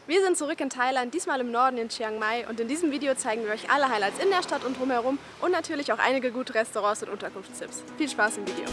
Wir sind zurück in Thailand, diesmal im Norden in Chiang Mai, und in diesem Video zeigen wir euch alle Highlights in der Stadt und drumherum und natürlich auch einige gute Restaurants und Unterkunftstipps. Viel Spaß im Video!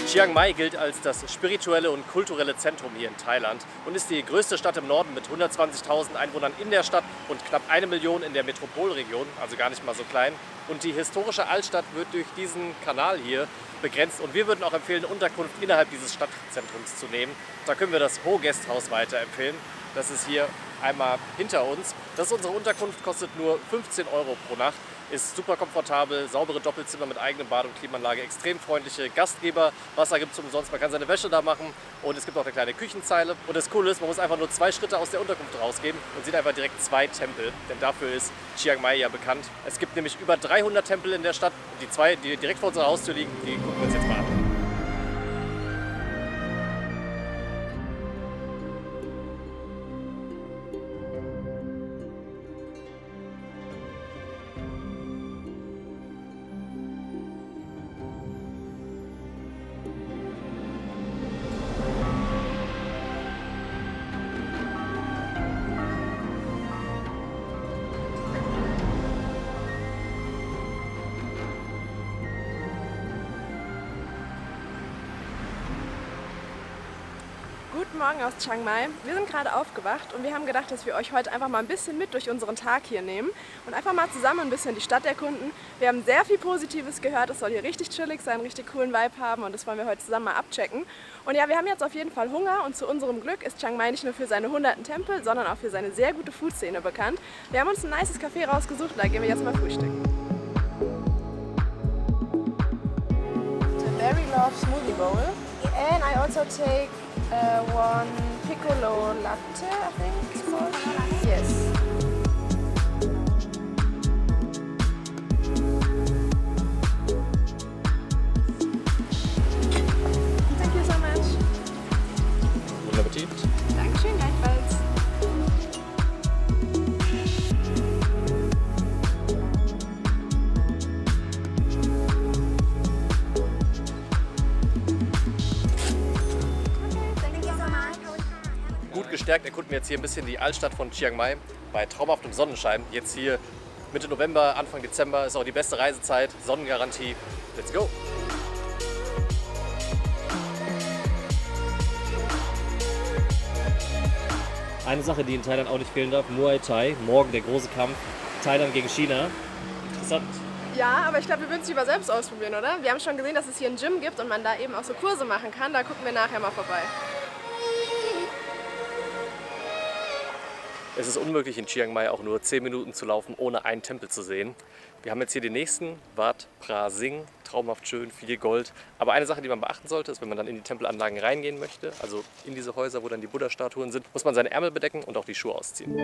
Chiang Mai gilt als das spirituelle und kulturelle Zentrum hier in Thailand und ist die größte Stadt im Norden mit 120.000 Einwohnern in der Stadt und knapp 1 Million in der Metropolregion, also gar nicht mal so klein. Und die historische Altstadt wird durch diesen Kanal hier begrenzt und wir würden auch empfehlen, Unterkunft innerhalb dieses Stadtzentrums zu nehmen. Da können wir das Ho Guesthouse weiterempfehlen. Das ist hier einmal hinter uns. Das ist unsere Unterkunft, kostet nur 15 € pro Nacht. Ist super komfortabel, saubere Doppelzimmer mit eigenem Bad und Klimaanlage, extrem freundliche Gastgeber, Wasser gibt es umsonst, man kann seine Wäsche da machen und es gibt auch eine kleine Küchenzeile. Und das Coole ist, man muss einfach nur 2 Schritte aus der Unterkunft rausgehen und sieht einfach direkt 2 Tempel, denn dafür ist Chiang Mai ja bekannt. Es gibt nämlich über 300 Tempel in der Stadt und die 2, die direkt vor unserer Haustür liegen, die gucken wir uns jetzt mal an. Guten Morgen aus Chiang Mai. Wir sind gerade aufgewacht und wir haben gedacht, dass wir euch heute einfach mal ein bisschen mit durch unseren Tag hier nehmen und einfach mal zusammen ein bisschen die Stadt erkunden. Wir haben sehr viel Positives gehört, es soll hier richtig chillig sein, richtig coolen Vibe haben und das wollen wir heute zusammen mal abchecken. Und ja, wir haben jetzt auf jeden Fall Hunger und zu unserem Glück ist Chiang Mai nicht nur für seine 100. Tempel, sondern auch für seine sehr gute Food-Szene bekannt. Wir haben uns ein nices Café rausgesucht und da gehen wir jetzt mal frühstücken. The Berry Love Smoothie Bowl and I also take one piccolo latte, I think it's called. Yes. Thank you so much. Guten Appetit. Dankeschön, gleichfalls. Gut gestärkt erkunden wir jetzt hier ein bisschen die Altstadt von Chiang Mai bei traumhaftem Sonnenschein. Jetzt hier Mitte November, Anfang Dezember ist auch die beste Reisezeit, Sonnengarantie. Let's go! Eine Sache, die in Thailand auch nicht fehlen darf, Muay Thai. Morgen der große Kampf, Thailand gegen China. Interessant. Ja, aber ich glaube, wir würden es lieber selbst ausprobieren, oder? Wir haben schon gesehen, dass es hier ein Gym gibt und man da eben auch so Kurse machen kann. Da gucken wir nachher mal vorbei. Es ist unmöglich, in Chiang Mai auch nur 10 Minuten zu laufen, ohne einen Tempel zu sehen. Wir haben jetzt hier den nächsten, Wat Phra Singh, traumhaft schön, viel Gold. Aber eine Sache, die man beachten sollte, ist, wenn man dann in die Tempelanlagen reingehen möchte, also in diese Häuser, wo dann die Buddha-Statuen sind, muss man seine Ärmel bedecken und auch die Schuhe ausziehen.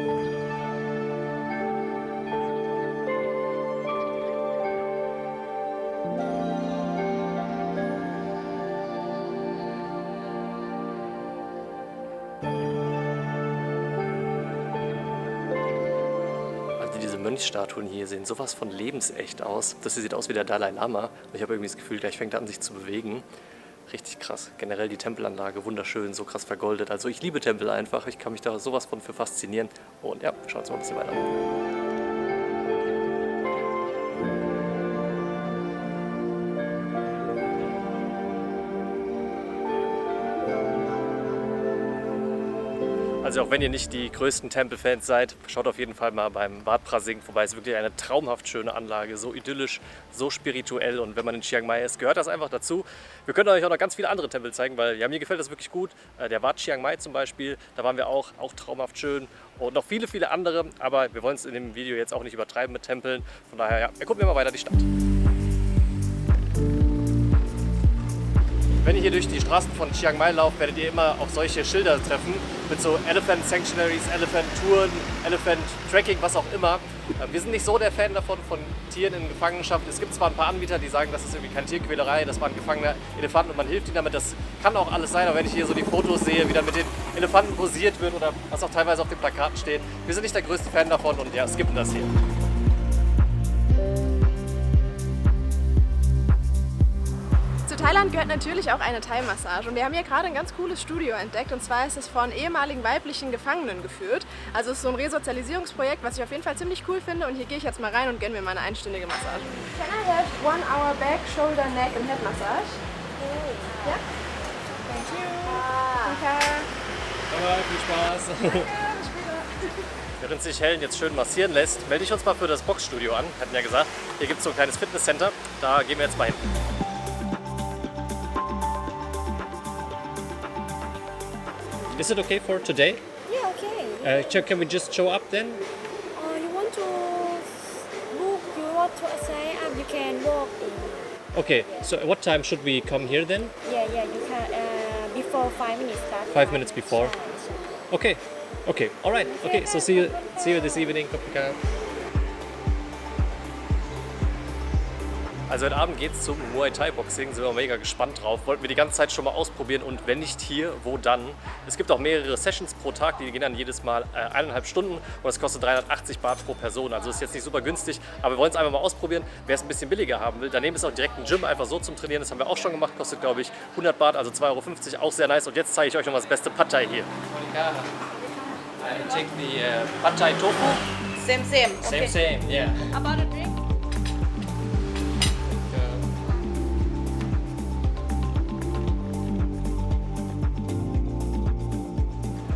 Diese Mönchsstatuen hier sehen sowas von lebensecht aus. Das hier sieht aus wie der Dalai Lama. Und ich habe irgendwie das Gefühl, gleich fängt er an, sich zu bewegen. Richtig krass. Generell die Tempelanlage, wunderschön, so krass vergoldet. Also ich liebe Tempel einfach. Ich kann mich da sowas von für faszinieren. Und ja, schauen wir uns mal ein bisschen weiter an. Also auch wenn ihr nicht die größten Tempelfans seid, schaut auf jeden Fall mal beim Wat Phra Singh vorbei. Es ist wirklich eine traumhaft schöne Anlage, so idyllisch, so spirituell und wenn man in Chiang Mai ist, gehört das einfach dazu. Wir können euch auch noch ganz viele andere Tempel zeigen, weil ja, mir gefällt das wirklich gut. Der Wat Chiang Mai zum Beispiel, da waren wir auch traumhaft schön und noch viele, viele andere, aber wir wollen es in dem Video jetzt auch nicht übertreiben mit Tempeln. Von daher, ja, erkunden wir mal weiter die Stadt. Wenn ihr hier durch die Straßen von Chiang Mai lauft, werdet ihr immer auch solche Schilder treffen mit so Elephant Sanctuaries, Elephant Touren, Elephant Tracking, was auch immer. Wir sind nicht so der Fan davon, von Tieren in Gefangenschaft. Es gibt zwar ein paar Anbieter, die sagen, das ist irgendwie keine Tierquälerei, das waren gefangene Elefanten und man hilft ihnen damit. Das kann auch alles sein, aber wenn ich hier so die Fotos sehe, wie dann mit den Elefanten posiert wird oder was auch teilweise auf den Plakaten steht, wir sind nicht der größte Fan davon und ja, skippen das hier. Thailand gehört natürlich auch eine Thai-Massage und wir haben hier gerade ein ganz cooles Studio entdeckt und zwar ist es von ehemaligen weiblichen Gefangenen geführt. Also es ist so ein Resozialisierungsprojekt, was ich auf jeden Fall ziemlich cool finde und hier gehe ich jetzt mal rein und gönne mir meine einstündige Massage. Can I have 1 hour back, shoulder, neck and head massage? Ja? Thank you. Danke. Bye, viel Spaß. Während sich Helen jetzt schön massieren lässt, melde ich uns mal für das Boxstudio an. Wir hatten ja gesagt, hier gibt es so ein kleines Fitnesscenter. Da gehen wir jetzt mal hin. Is it okay for today? Yeah, okay. Can we just show up then? You want to book, you want to sign up, you can walk in. Okay, so what time should we come here then? Yeah, you can, before 5 minutes start. 5 minutes before. Sure. Okay, alright. Okay, so see you this evening. Also heute Abend geht es zum Muay Thai Boxing, sind wir mega gespannt drauf. Wollten wir die ganze Zeit schon mal ausprobieren und wenn nicht hier, wo dann? Es gibt auch mehrere Sessions pro Tag, die gehen dann jedes Mal 1,5 Stunden und das kostet 380 Baht pro Person. Also ist jetzt nicht super günstig, aber wir wollen es einfach mal ausprobieren. Wer es ein bisschen billiger haben will, daneben ist auch direkt ein Gym, einfach so zum Trainieren. Das haben wir auch schon gemacht, kostet glaube ich 100 Baht, also 2,50 €, auch sehr nice. Und jetzt zeige ich euch noch mal das beste Pad Thai hier. I take the Pad Thai Tofu. Same. Same, yeah. About a drink?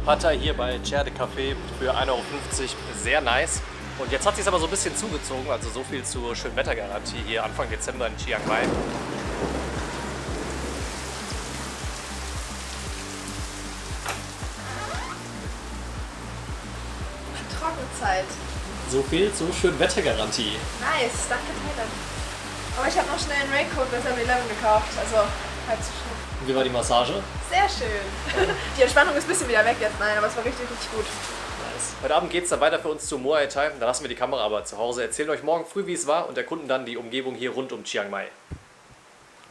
Pad Thai hier bei Chair de Café für 1,50 €, sehr nice. Und jetzt hat sich aber so ein bisschen zugezogen, also so viel zur Schönwettergarantie hier Anfang Dezember in Chiang Mai. Trockenzeit. So viel zur Schönwettergarantie. Nice, danke Thailand. Aber ich habe noch schnell einen Raincoat bei 7-Eleven gekauft, also halb so schlimm. Wie war die Massage? Sehr schön. Die Entspannung ist ein bisschen wieder weg jetzt, nein, aber es war richtig gut. Nice. Heute Abend geht es dann weiter für uns zu Muay Thai. Dann lassen wir die Kamera aber zu Hause. Erzählen euch morgen früh, wie es war und erkunden dann die Umgebung hier rund um Chiang Mai.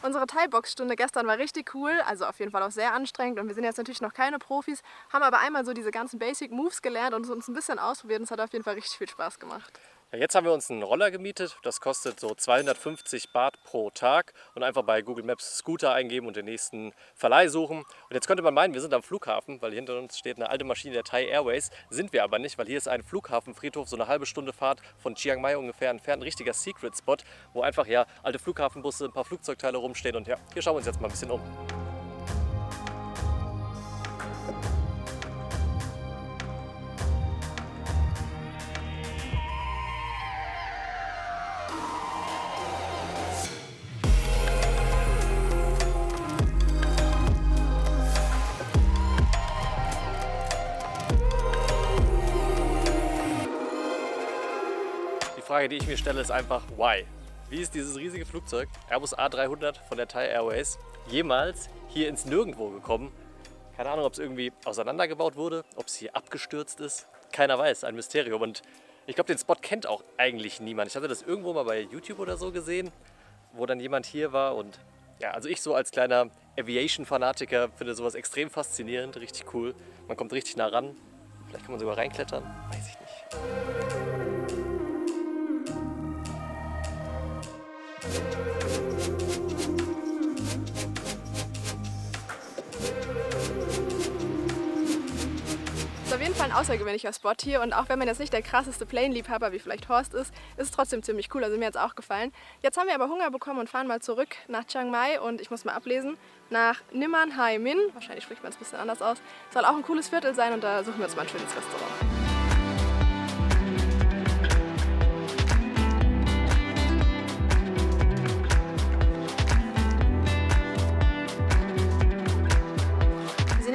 Unsere Thai-Box-Stunde gestern war richtig cool, also auf jeden Fall auch sehr anstrengend und wir sind jetzt natürlich noch keine Profis, haben aber einmal so diese ganzen Basic Moves gelernt und uns ein bisschen ausprobiert und es hat auf jeden Fall richtig viel Spaß gemacht. Ja, jetzt haben wir uns einen Roller gemietet, das kostet so 250 Baht pro Tag und einfach bei Google Maps Scooter eingeben und den nächsten Verleih suchen. Und jetzt könnte man meinen, wir sind am Flughafen, weil hier hinter uns steht eine alte Maschine der Thai Airways. Sind wir aber nicht, weil hier ist ein Flughafenfriedhof, so eine halbe Stunde Fahrt von Chiang Mai ungefähr entfernt, ein richtiger Secret Spot, wo einfach ja alte Flughafenbusse, ein paar Flugzeugteile rumstehen und ja, hier schauen wir uns jetzt mal ein bisschen um. Die Frage, die ich mir stelle, ist einfach, why? Wie ist dieses riesige Flugzeug, Airbus A300 von der Thai Airways, jemals hier ins Nirgendwo gekommen? Keine Ahnung, ob es irgendwie auseinandergebaut wurde, ob es hier abgestürzt ist. Keiner weiß, ein Mysterium. Und ich glaube, den Spot kennt auch eigentlich niemand. Ich hatte das irgendwo mal bei YouTube oder so gesehen, wo dann jemand hier war. Und ja, also ich so als kleiner Aviation-Fanatiker finde sowas extrem faszinierend, richtig cool. Man kommt richtig nah ran. Vielleicht kann man sogar reinklettern, weiß ich nicht. Ist auf jeden Fall ein außergewöhnlicher Spot hier und auch wenn man jetzt nicht der krasseste Plane-Liebhaber wie vielleicht Horst ist es trotzdem ziemlich cool, also mir hat es auch gefallen. Jetzt haben wir aber Hunger bekommen und fahren mal zurück nach Chiang Mai und ich muss mal ablesen, nach Niman Hai Min, wahrscheinlich spricht man es ein bisschen anders aus, soll auch ein cooles Viertel sein und da suchen wir uns mal ein schönes Restaurant.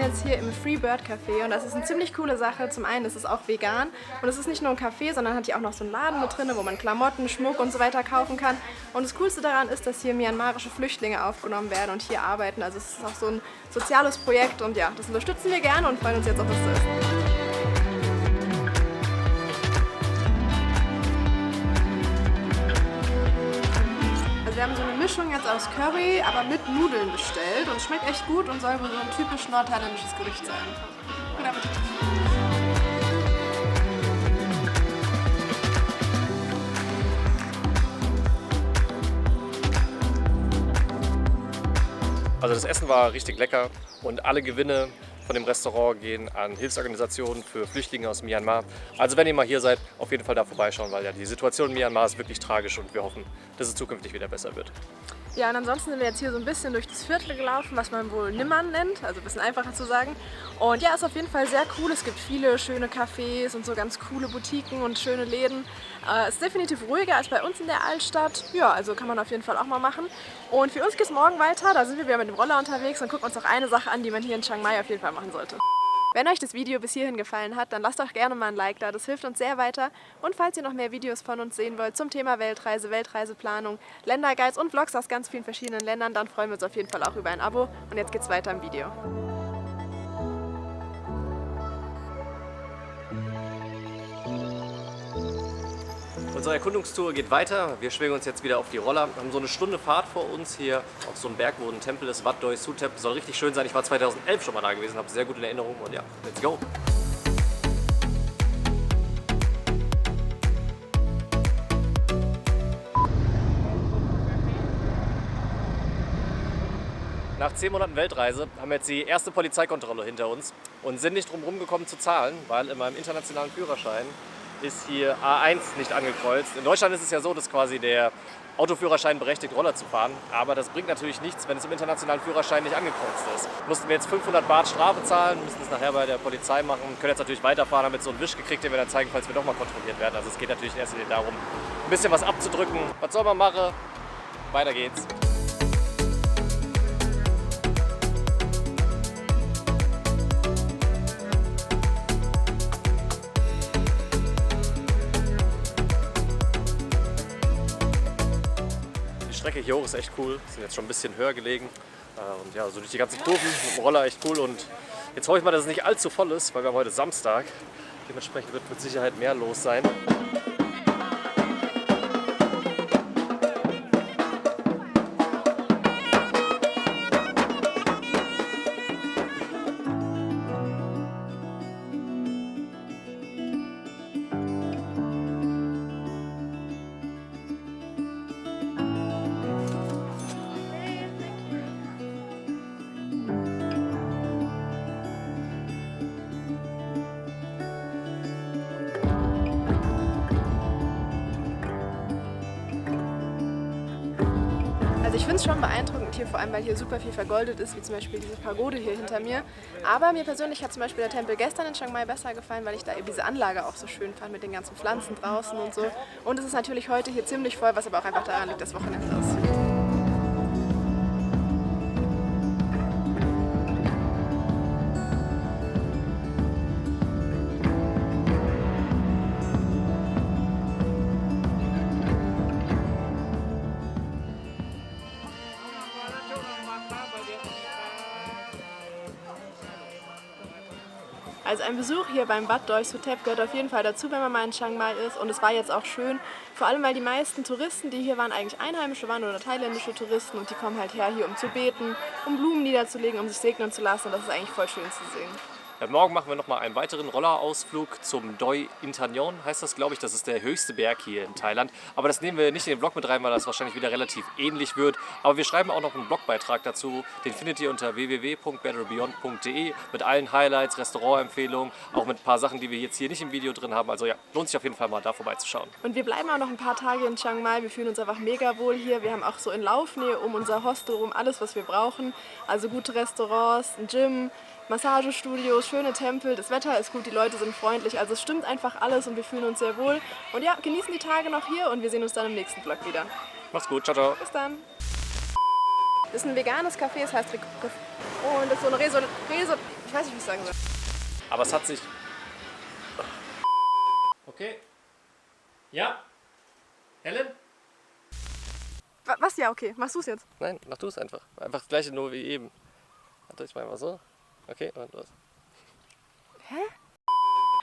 Jetzt hier im Freebird Café und das ist eine ziemlich coole Sache. Zum einen ist es auch vegan und es ist nicht nur ein Café, sondern hat hier auch noch so einen Laden mit drin, wo man Klamotten, Schmuck und so weiter kaufen kann. Und das Coolste daran ist, dass hier myanmarische Flüchtlinge aufgenommen werden und hier arbeiten. Also es ist auch so ein soziales Projekt und ja, das unterstützen wir gerne und freuen uns jetzt auf was zu essen. Wir haben so eine Mischung jetzt aus Curry, aber mit Nudeln bestellt und es schmeckt echt gut und soll wohl so ein typisch nordthailändisches Gericht sein. Guten Appetit! Also das Essen war richtig lecker und alle Gewinne von dem Restaurant gehen an Hilfsorganisationen für Flüchtlinge aus Myanmar. Also wenn ihr mal hier seid, auf jeden Fall da vorbeischauen, weil ja die Situation in Myanmar ist wirklich tragisch und wir hoffen, dass es zukünftig wieder besser wird. Ja, und ansonsten sind wir jetzt hier so ein bisschen durch das Viertel gelaufen, was man wohl Nimmern nennt, also ein bisschen einfacher zu sagen. Und ja, ist auf jeden Fall sehr cool. Es gibt viele schöne Cafés und so ganz coole Boutiquen und schöne Läden. Es ist definitiv ruhiger als bei uns in der Altstadt. Ja, also kann man auf jeden Fall auch mal machen. Und für uns geht es morgen weiter. Da sind wir wieder mit dem Roller unterwegs und gucken uns noch eine Sache an, die man hier in Chiang Mai auf jeden Fall machen sollte. Wenn euch das Video bis hierhin gefallen hat, dann lasst doch gerne mal ein Like da, das hilft uns sehr weiter. Und falls ihr noch mehr Videos von uns sehen wollt zum Thema Weltreise, Weltreiseplanung, Länderguides und Vlogs aus ganz vielen verschiedenen Ländern, dann freuen wir uns auf jeden Fall auch über ein Abo. Und jetzt geht's weiter im Video. Unsere Erkundungstour geht weiter. Wir schwingen uns jetzt wieder auf die Roller. Wir haben so eine Stunde Fahrt vor uns hier auf so einem Berg, wo ein Tempel ist. Wat Doi Suthep. Soll richtig schön sein. Ich war 2011 schon mal da gewesen, habe sehr gut in Erinnerung. Und ja, let's go! Nach 10 Monaten Weltreise haben wir jetzt die erste Polizeikontrolle hinter uns und sind nicht drum rumgekommen zu zahlen, weil in meinem internationalen Führerschein ist hier A1 nicht angekreuzt. In Deutschland ist es ja so, dass quasi der Autoführerschein berechtigt, Roller zu fahren. Aber das bringt natürlich nichts, wenn es im internationalen Führerschein nicht angekreuzt ist. Mussten wir jetzt 500 Baht Strafe zahlen, müssen es nachher bei der Polizei machen, können jetzt natürlich weiterfahren, haben jetzt so einen Wisch gekriegt, den wir dann zeigen, falls wir doch mal kontrolliert werden. Also es geht natürlich in erster Linie darum, ein bisschen was abzudrücken. Was soll man machen? Weiter geht's. Die Strecke hier hoch ist echt cool, sind jetzt schon ein bisschen höher gelegen und ja, so durch die ganzen Kurven mit dem Roller echt cool und jetzt hoffe ich mal, dass es nicht allzu voll ist, weil wir haben heute Samstag, dementsprechend wird mit Sicherheit mehr los sein. Also ich finde es schon beeindruckend hier, vor allem weil hier super viel vergoldet ist, wie zum Beispiel diese Pagode hier hinter mir. Aber mir persönlich hat zum Beispiel der Tempel gestern in Chiang Mai besser gefallen, weil ich da eben diese Anlage auch so schön fand mit den ganzen Pflanzen draußen und so. Und es ist natürlich heute hier ziemlich voll, was aber auch einfach daran liegt, dass Wochenende ist. Also ein Besuch hier beim Wat Doi Suthep gehört auf jeden Fall dazu, wenn man mal in Chiang Mai ist. Und es war jetzt auch schön, vor allem weil die meisten Touristen, die hier waren, eigentlich Einheimische waren oder thailändische Touristen. Und die kommen halt her hier, um zu beten, um Blumen niederzulegen, um sich segnen zu lassen. Und das ist eigentlich voll schön zu sehen. Ja, morgen machen wir nochmal einen weiteren Rollerausflug zum Doi Inthanon, heißt das, glaube ich. Das ist der höchste Berg hier in Thailand. Aber das nehmen wir nicht in den Vlog mit rein, weil das wahrscheinlich wieder relativ ähnlich wird. Aber wir schreiben auch noch einen Blogbeitrag dazu. Den findet ihr unter www.betterbeyond.de mit allen Highlights, Restaurantempfehlungen, auch mit ein paar Sachen, die wir jetzt hier nicht im Video drin haben. Also ja, lohnt sich auf jeden Fall mal da vorbeizuschauen. Und wir bleiben auch noch ein paar Tage in Chiang Mai. Wir fühlen uns einfach mega wohl hier. Wir haben auch so in Laufnähe um unser Hostel rum alles, was wir brauchen. Also gute Restaurants, ein Gym, Massagestudios, schöne Tempel, das Wetter ist gut, die Leute sind freundlich, also es stimmt einfach alles und wir fühlen uns sehr wohl. Und ja, genießen die Tage noch hier und wir sehen uns dann im nächsten Vlog wieder. Mach's gut, ciao, ciao. Bis dann. Das ist ein veganes Café, es heißt und das ist so eine ich weiß nicht, wie ich sagen soll. Aber es hat sich... Okay. Ja? Helen? Was? Ja, okay. Machst du es jetzt? Nein, mach du es einfach. Einfach das gleiche nur wie eben. Warte, ich mach mal so. Okay, und los. Hä?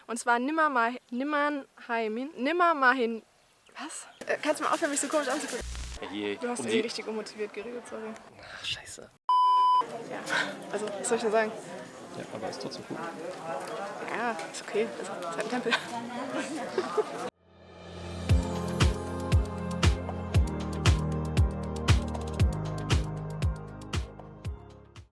Und zwar nimmer mal hin. Was? Kannst du mal aufhören, mich so komisch anzugucken? Ja, hier, Du hast richtig unmotiviert geredet, sorry. Ach, scheiße. Ja, also, was soll ich denn sagen? Ja, aber ist trotzdem gut. Ja, ist okay. Also, ist halt ein Tempel.